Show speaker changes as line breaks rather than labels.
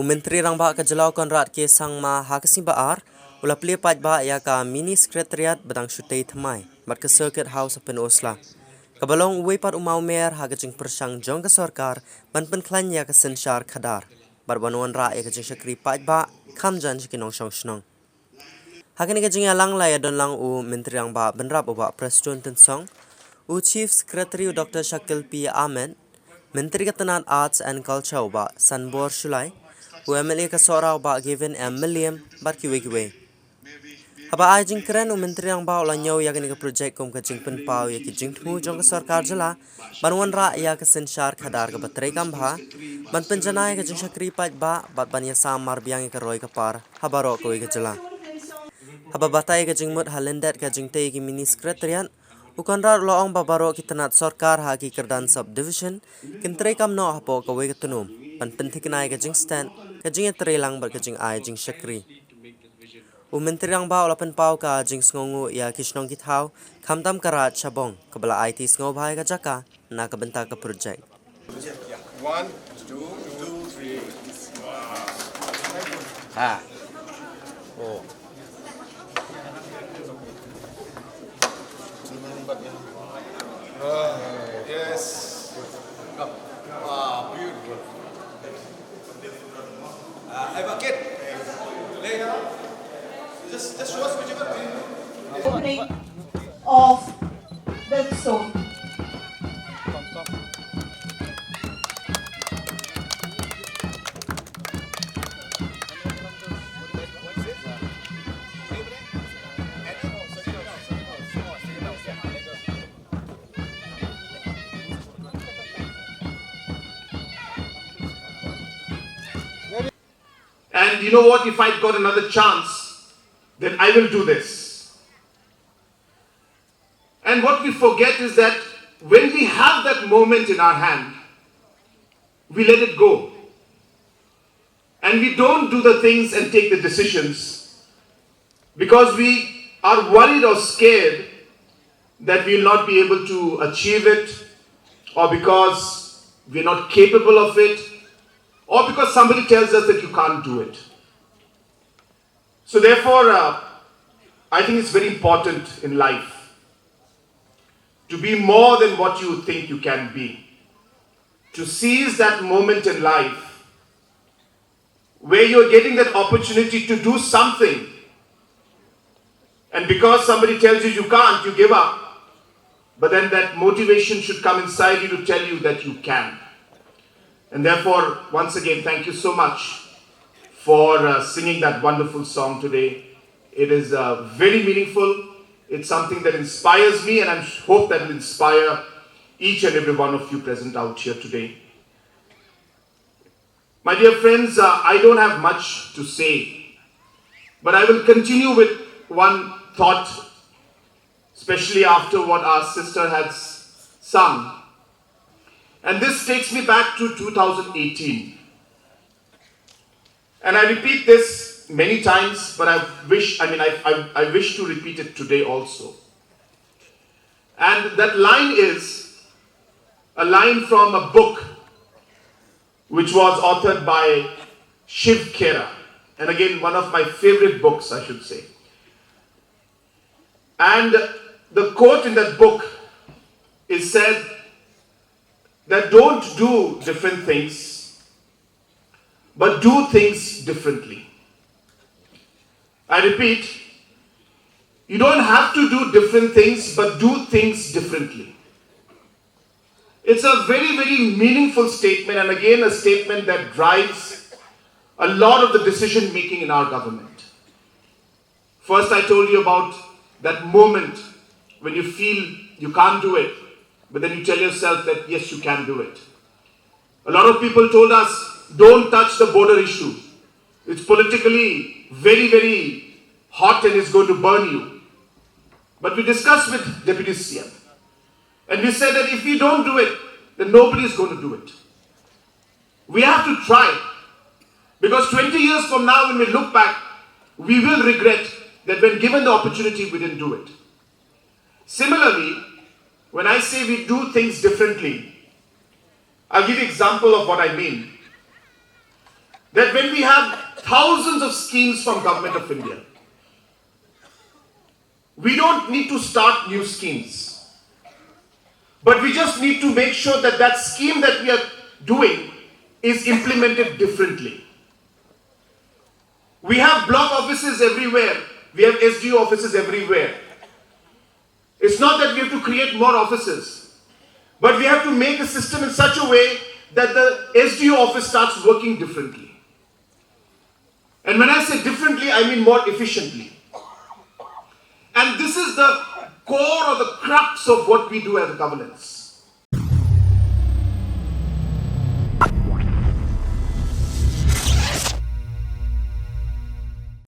Menteri rang ba kejelau konrat ke sang ma ha kesing baar, ula pli pat ba ya ka mini secretariat badang syutei thamai, bat ke Circuit House of Pynursla. Kabalong uwe pat umau mer ha kejing persang jong ke sarkar, ban penklan ya ke sensyar khadar. Bat banuan ra ya kejing syakri pat ba, kam jan sykinong syong shnong. Hakini kejing alang la ya don lang Menteri rang ba benrap uba Preston tensong, Chief Secretary Dr. Shakil P. Ahmed, Menteri Ketenat Arts and Culture uba Sanbor Shulai, MLA kasora ba given million bat kiwe. Haba ai jing keren Menteri yang ba ulang nyau ya ke projek kom ke jing pen pau ya ke jing thu jong ke sarkar jela, banwan ra ya ke sensyar khadar ke baterai kambha, ban penjanai ke jing syakri pat ba bat ban ya samar biang ke roi ke par, haba ro ko ke jela. Haba batai ke jing mut halendet ke jing tei ke mini secretariat, ukanra loong babaro Ketenat sarkar ha ki kerdan subdivision, kentrai kam no hapo ke we ke tunum, ban pentiknai ke jing stand, ke jing terelang ber ke jing ai jing syakri. Menteri yang ba ulapan pau ka jing sngongu ya kisnong githau, kamtam karat chabong, kebala IT sngo bhai ka jaka, na kabenta ka project.
1, 2, 2, 3.
Ah. Oh.
Yes. Wow, beautiful. Hey, bucket. Lay down. Just show us whichever way.
Opening of the stone.
And you know what, if I got another chance, then I will do this. And what we forget is that when we have that moment in our hand, we let it go. And we don't do the things and take the decisions because we are worried or scared that we will not be able to achieve it, or because we are not capable of it, or because somebody tells us that you can't do it. So therefore, I think it's very important in life to be more than what you think you can be. To seize that moment in life where you're getting that opportunity to do something, and because somebody tells you you can't, you give up. But then that motivation should come inside you to tell you that you can. And therefore, once again, thank you so much for singing that wonderful song today. It is very meaningful. It's something that inspires me, and I hope that will inspire each and every one of you present out here today. My dear friends, I don't have much to say, but I will continue with one thought, especially after what our sister has sung. And this takes me back to 2018. And I repeat this many times, but I wish to repeat it today also. And that line is a line from a book which was authored by Shiv Khera. And again, one of my favorite books, I should say. And the quote in that book is said that don't do different things, but do things differently. I repeat, you don't have to do different things, but do things differently. It's a very, very meaningful statement, and again a statement that drives a lot of the decision making in our government. First, I told you about that moment when you feel you can't do it, but then you tell yourself that yes, you can do it. A lot of people told us, don't touch the border issue. It's politically very, very hot and it's going to burn you. But we discussed with Deputy CM. And we said that if we don't do it, then nobody is going to do it. We have to try. Because 20 years from now, when we look back, we will regret that when given the opportunity, we didn't do it. Similarly, when I say we do things differently, I'll give you an example of what I mean. that when we have thousands of schemes from Government of India, we don't need to start new schemes, but we just need to make sure that that scheme that we are doing is implemented differently. We have block offices everywhere. We have SDO offices everywhere. It's not that we have to create more offices, but we have to make a system in such a way that the SDO office starts working differently. And when I say differently, I mean more efficiently. And this is the core or the crux of what we do as governance.